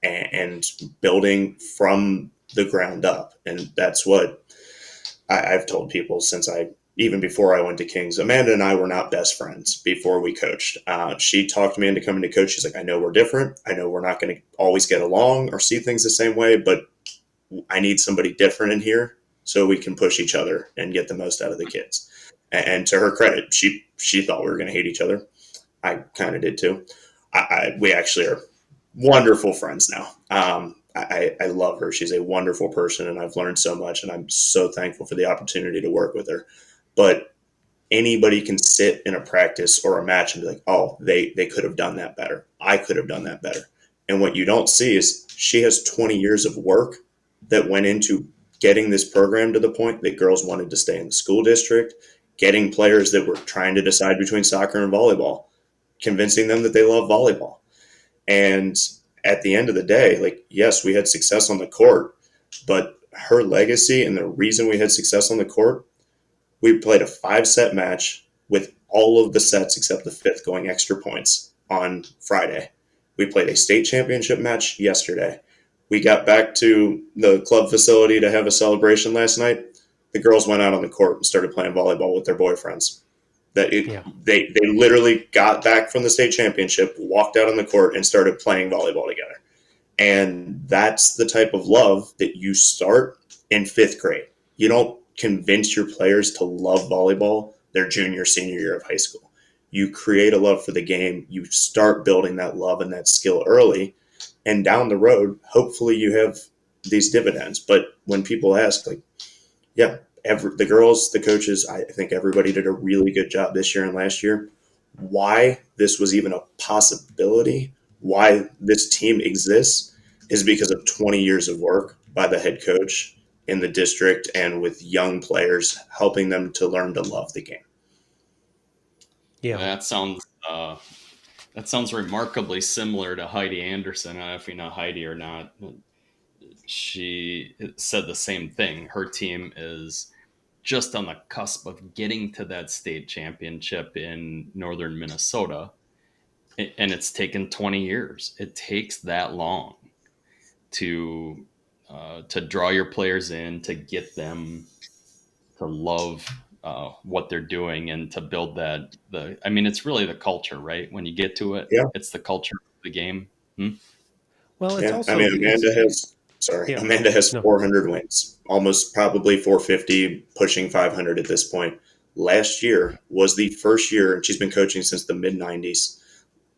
and building from the ground up. And that's what I've told people since I even before I went to Kings, Amanda and I were not best friends before we coached. She talked me into coming to coach. She's like, I know we're different. I know we're not going to always get along or see things the same way, but I need somebody different in here so we can push each other and get the most out of the kids. And to her credit, she thought we were going to hate each other. I kind of did too. We actually are wonderful friends now. I love her. She's a wonderful person, and I've learned so much, and I'm so thankful for the opportunity to work with her. But anybody can sit in a practice or a match and be like, oh, they could have done that better. I could have done that better. And what you don't see is she has 20 years of work that went into getting this program to the point that girls wanted to stay in the school district, getting players that were trying to decide between soccer and volleyball, convincing them that they love volleyball. And at the end of the day, like, yes, we had success on the court, but her legacy and the reason we had success on the court, we played a 5-set match with all of the sets except the fifth going extra points on Friday. We played a state championship match yesterday. We got back to the club facility to have a celebration last night. The girls went out on the court and started playing volleyball with their boyfriends. They literally got back from the state championship, walked out on the court, and started playing volleyball together. And that's the type of love that you start in 5th grade. You don't convince your players to love volleyball their junior, senior year of high school. You create a love for the game. You start building that love and that skill early. And down the road, hopefully you have these dividends. But when people ask, like, yeah, the girls, the coaches, I think everybody did a really good job this year and last year. Why this was even a possibility, why this team exists, is because of 20 years of work by the head coach in the district and with young players, helping them to learn to love the game. Yeah. That sounds remarkably similar to Heidi Anderson. I don't know if you know Heidi or not. She said the same thing. Her team is just on the cusp of getting to that state championship in northern Minnesota, and it's taken 20 years. It takes that long to draw your players in, to get them to love what they're doing, and to build it's really the culture, right? When you get to it, Yeah. it's the culture of the game. Well, it's also Amanda has no. 400 wins, almost probably 450, pushing 500 at this point. Last year was the first year, and she's been coaching since the mid-90s.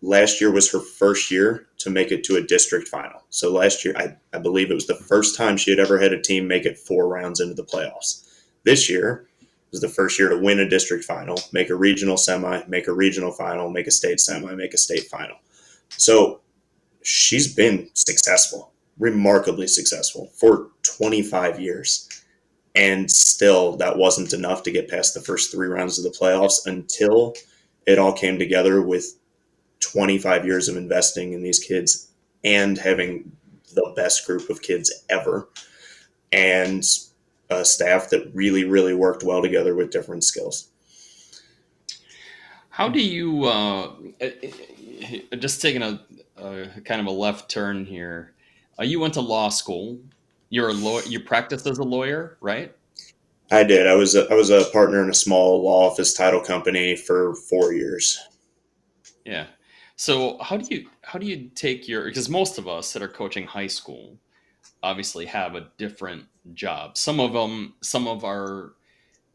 Last year was her first year to make it to a district final. So last year, I believe it was the first time she had ever had a team make it 4 rounds into the playoffs. This year was the first year to win a district final, make a regional semi, make a regional final, make a state semi, make a state final. So she's been successful, remarkably successful for 25 years. And still, that wasn't enough to get past the first 3 rounds of the playoffs until it all came together with 25 years of investing in these kids and having the best group of kids ever, and a staff that really, really worked well together with different skills. How do you, just taking a kind of a left turn here, you went to law school. You're a lawyer. You practiced as a lawyer, right? I did. I was a partner in a small law office title company for 4 years. Yeah. So how do you take because most of us that are coaching high school obviously have a different job. Some of our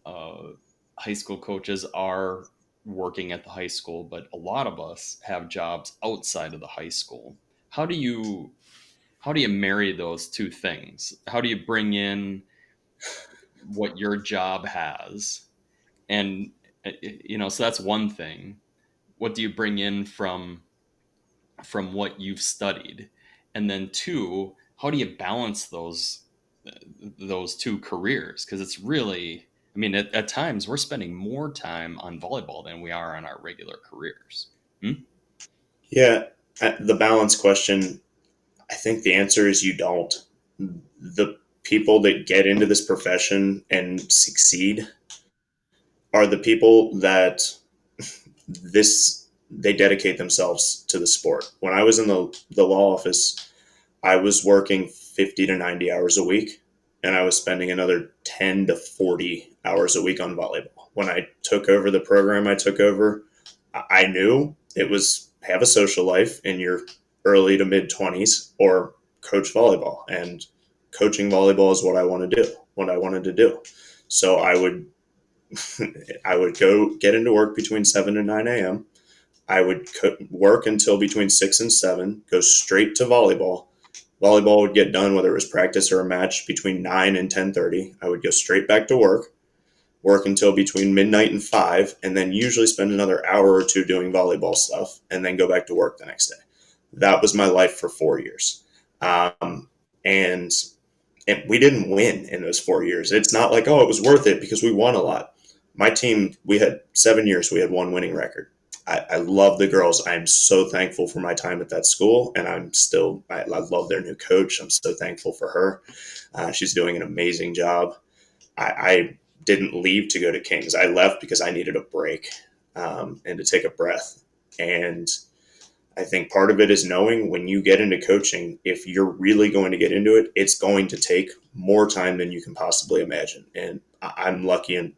high school coaches are working at the high school, but a lot of us have jobs outside of the high school. How do you marry those two things? How do you bring in what your job has? And so that's one thing. What do you bring in from what you've studied? And then 2, how do you balance those two careers? Because it's really, at times we're spending more time on volleyball than we are on our regular careers. Yeah, the balance question, I think the answer is you don't. The people that get into this profession and succeed are the people that they dedicate themselves to the sport. When I was in the law office, I was working 50 to 90 hours a week, and I was spending another 10 to 40 hours a week on volleyball. When I took over the program I took over, I knew it was have a social life in your early to mid 20s or coach volleyball. And coaching volleyball is what I want to do, what I wanted to do. So I would go get into work between 7 and 9 a.m. I would work until between 6 and 7, go straight to volleyball. Volleyball would get done, whether it was practice or a match, between 9 and 10:30. I would go straight back to work until between midnight and 5, and then usually spend another hour or two doing volleyball stuff, and then go back to work the next day. That was my life for 4 years. And we didn't win in those 4 years. It's not like, oh, it was worth it because we won a lot. My team, we had 7 years, we had one winning record. I love the girls. I'm so thankful for my time at that school, and I love their new coach. I'm so thankful for her. She's doing an amazing job. I didn't leave to go to Kings. I left because I needed a break and to take a breath. And I think part of it is knowing when you get into coaching, if you're really going to get into it, it's going to take more time than you can possibly imagine. And I'm lucky in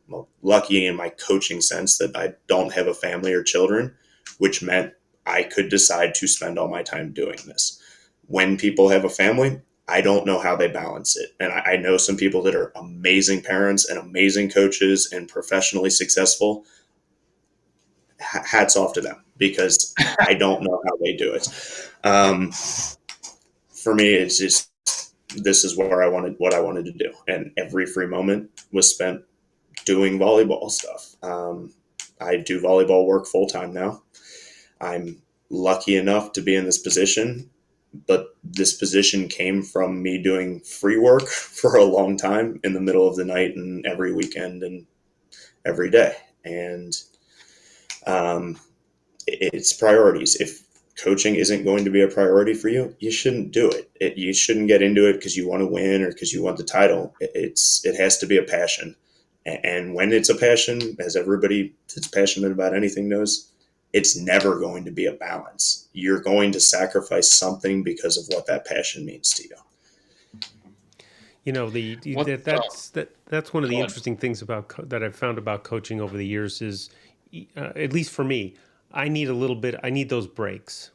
my coaching sense that I don't have a family or children, which meant I could decide to spend all my time doing this. When people have a family, I don't know how they balance it. And I know some people that are amazing parents and amazing coaches and professionally successful. Hats off to them, because I don't know how they do it. For me, it's just, this is what I wanted to do, and every free moment was spent doing volleyball stuff. I do volleyball work full time now. I'm lucky enough to be in this position, but this position came from me doing free work for a long time in the middle of the night and every weekend and every day. And it's priorities. If coaching isn't going to be a priority for you, you shouldn't do it. You shouldn't get into it because you want to win or because you want the title. It has to be a passion. And when it's a passion, as everybody that's passionate about anything knows, it's never going to be a balance. You're going to sacrifice something because of what that passion means to you. You know, that's one of Go the ahead. interesting things that I've found about coaching over the years is, at least for me, I need those breaks.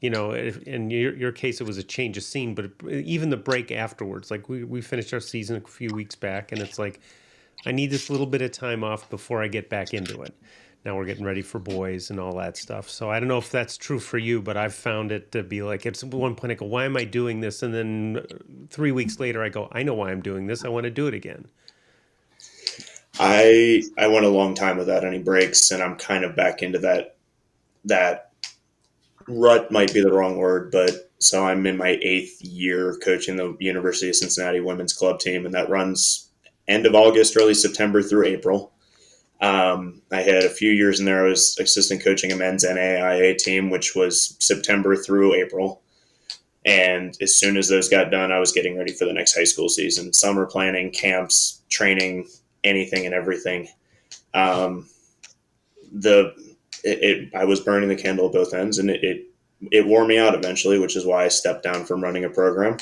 You know, in your case, it was a change of scene, but even the break afterwards, like we finished our season a few weeks back, and it's like, I need this little bit of time off before I get back into it. Now we're getting ready for boys and all that stuff. So I don't know if that's true for you, but I've found it to be like, at one point I go, why am I doing this? And then 3 weeks later I go, I know why I'm doing this. I want to do it again. I went a long time without any breaks, and I'm kind of back into that rut might be the wrong word, but so I'm in my 8th year coaching the University of Cincinnati women's club team, and that runs end of August, early September through April. I had a few years in there. I was assistant coaching a men's NAIA team, which was September through April. And as soon as those got done, I was getting ready for the next high school season, summer planning, camps, training, anything and everything. Um, I was burning the candle at both ends, and it wore me out eventually, which is why I stepped down from running a program.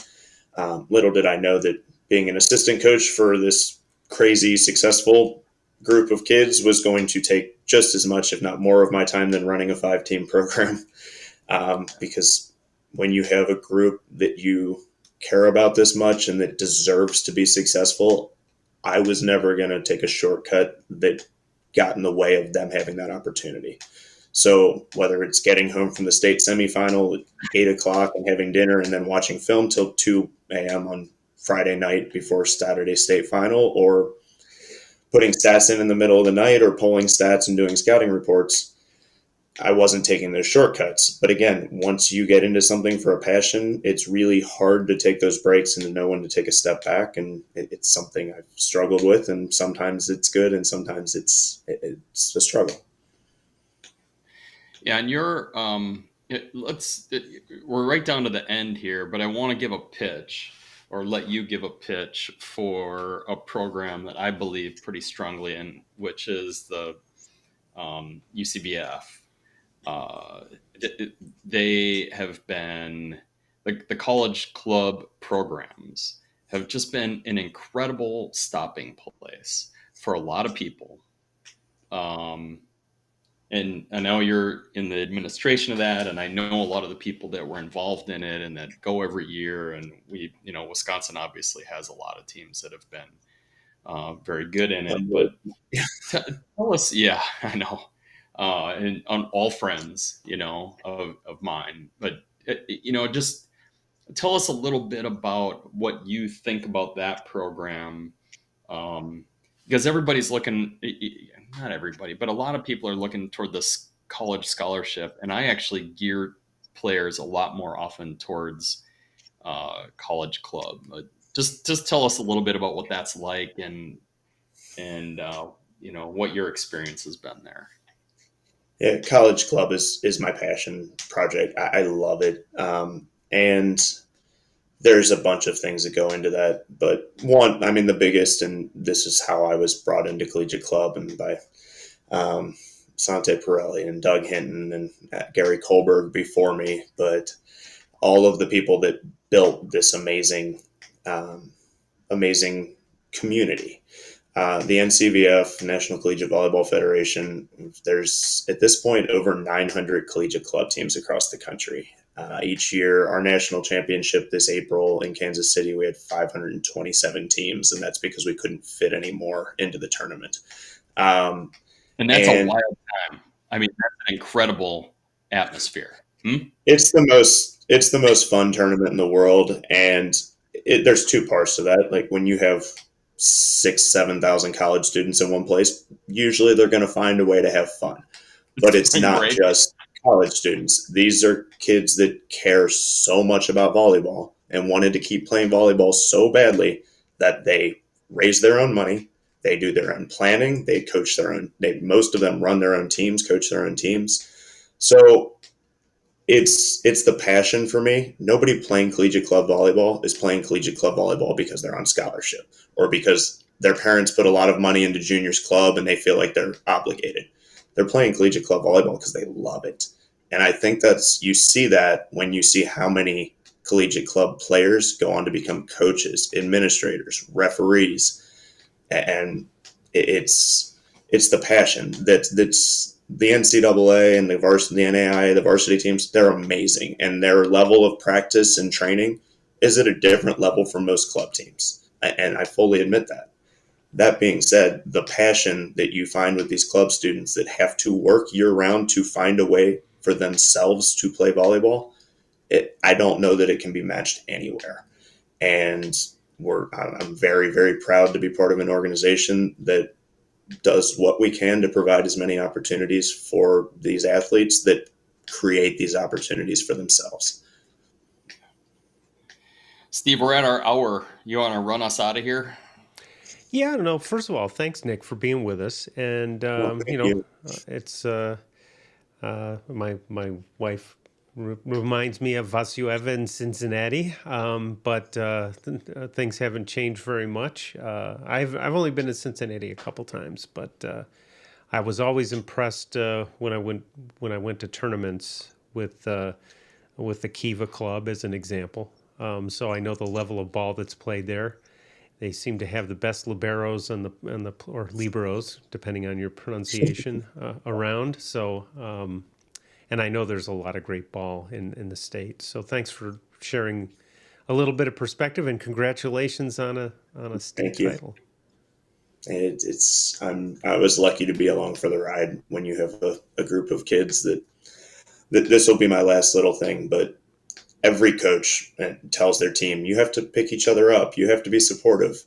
Little did I know that being an assistant coach for this crazy successful group of kids was going to take just as much, if not more, of my time than running a 5-team program. Because when you have a group that you care about this much and that deserves to be successful, I was never going to take a shortcut that got in the way of them having that opportunity. So whether it's getting home from the state semifinal at 8 o'clock and having dinner and then watching film till 2 a.m. on Friday night before Saturday state final, or putting stats in the middle of the night, or pulling stats and doing scouting reports, I wasn't taking those shortcuts. But again, once you get into something for a passion, it's really hard to take those breaks and to know when to take a step back. And it's something I've struggled with, and sometimes it's good and sometimes it's a struggle. Yeah, and we're right down to the end here, but I want to give a pitch, or let you give a pitch for a program that I believe pretty strongly in, which is the UCBF. Uh, they have been the college club programs have just been an incredible stopping place for a lot of people. And I know you're in the administration of that, and I know a lot of the people that were involved in it and that go every year. And Wisconsin obviously has a lot of teams that have been very good in it. But tell us, yeah, I know, and on all friends, of mine. But just tell us a little bit about what you think about that program, because everybody's looking, not everybody, but a lot of people are looking toward this college scholarship, and I actually gear players a lot more often towards college club. Just tell us a little bit about what that's like, and what your experience has been there. Yeah, college club is my passion project. I love it, and there's a bunch of things that go into that. But one, I mean, the biggest, and this is how I was brought into collegiate club, and by Sante Pirelli and Doug Hinton and Gary Kohlberg before me, but all of the people that built this amazing community. The NCVF, National Collegiate Volleyball Federation, there's at this point over 900 collegiate club teams across the country. Each year, our national championship this April in Kansas City, we had 527 teams, and that's because we couldn't fit any more into the tournament. And that's a wild time. I mean, that's an incredible atmosphere. It's the most fun tournament in the world, and there's two parts to that. Like when you have 7,000 college students in one place, usually they're going to find a way to have fun. But it's not just college students. These are kids that care so much about volleyball and wanted to keep playing volleyball so badly that they raise their own money. They do their own planning. They coach their own. Most of them run their own teams, coach their own teams. So it's the passion for me. Nobody playing collegiate club volleyball is playing collegiate club volleyball because they're on scholarship or because their parents put a lot of money into juniors club and they feel like they're obligated. They're playing collegiate club volleyball because they love it. And I think you see that when you see how many collegiate club players go on to become coaches, administrators, referees, and it's the passion that's the NCAA and the NAIA, the varsity teams. They're amazing, and their level of practice and training is at a different level from most club teams, and I fully admit that. That being said, the passion that you find with these club students that have to work year-round to find a way for themselves to play volleyball, I don't know that it can be matched anywhere. And I'm very, very proud to be part of an organization that does what we can to provide as many opportunities for these athletes that create these opportunities for themselves. Steve, we're at our hour. You want to run us out of here? Yeah, I don't know. First of all, thanks, Nick, for being with us. And it's my wife reminds me of Varsity in Cincinnati, but things haven't changed very much. I've only been to Cincinnati a couple times, but I was always impressed when I went to tournaments with the Kiva Club as an example. So I know the level of ball that's played there. They seem to have the best liberos or liberos, depending on your pronunciation, around. So, and I know there's a lot of great ball in the state. So thanks for sharing a little bit of perspective, and congratulations on a state title. I was lucky to be along for the ride when you have a group of kids that this will be my last little thing, but every coach tells their team, you have to pick each other up. You have to be supportive.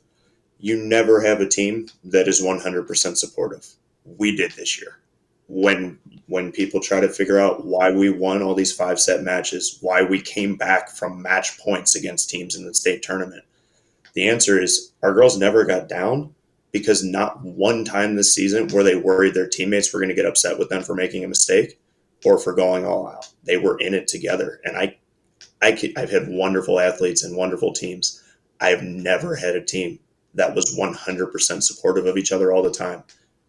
You never have a team that is 100% supportive. We did this year. When people try to figure out why we won all these 5-set matches, why we came back from match points against teams in the state tournament, the answer is our girls never got down because not one time this season were they worried their teammates were going to get upset with them for making a mistake or for going all out. They were in it together. And I've had wonderful athletes and wonderful teams. I've never had a team that was 100% supportive of each other all the time.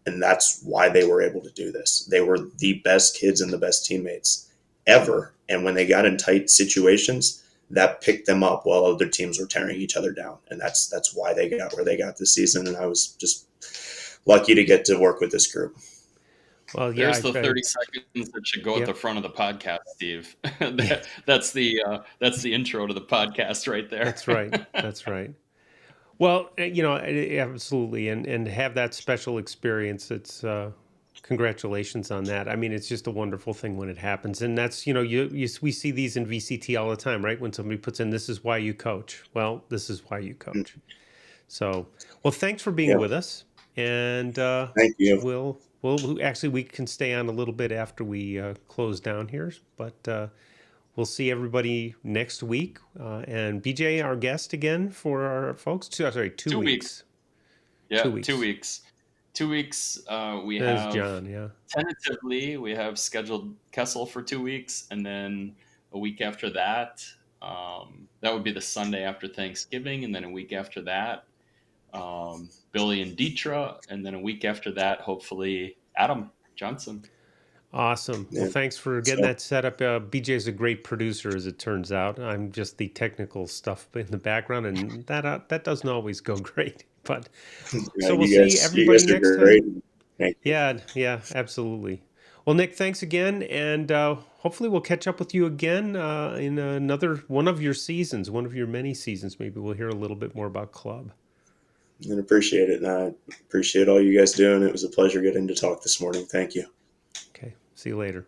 And that's why they were able to do this. They were the best kids and the best teammates ever. And when they got in tight situations, that picked them up while other teams were tearing each other down. And that's why they got where they got this season. And I was just lucky to get to work with this group. Well, yeah, There's the 30 seconds that should go at the front of the podcast, Steve. That's the intro to the podcast right there. That's right. That's right. Well, absolutely. And have that special experience. It's congratulations on that. I mean, it's just a wonderful thing when it happens. And that's, we see these in VCT all the time, right? When somebody puts in, this is why you coach. Well, this is why you coach. So, well, thanks for being with us. And thank you. We can stay on a little bit after we close down here, but we'll see everybody next week. And BJ, our guest again for our folks. 2 weeks. Yeah, 2 weeks. 2 weeks. 2 weeks. There's John. Yeah. Tentatively, we have scheduled Kessel for 2 weeks, and then a week after that, that would be the Sunday after Thanksgiving, and then a week after that, Billy and Deetra, and then a week after that, hopefully Adam Johnson. Awesome. Well, thanks for getting that set up. BJ's a great producer, as it turns out. I'm just the technical stuff in the background, and that doesn't always go great. But so we'll see everybody next time. Yeah, absolutely. Well, Nick, thanks again, and hopefully we'll catch up with you again in another one of your seasons, one of your many seasons. Maybe we'll hear a little bit more about club. And appreciate it. And I appreciate all you guys doing. It was a pleasure getting to talk this morning. Thank you. Okay. See you later.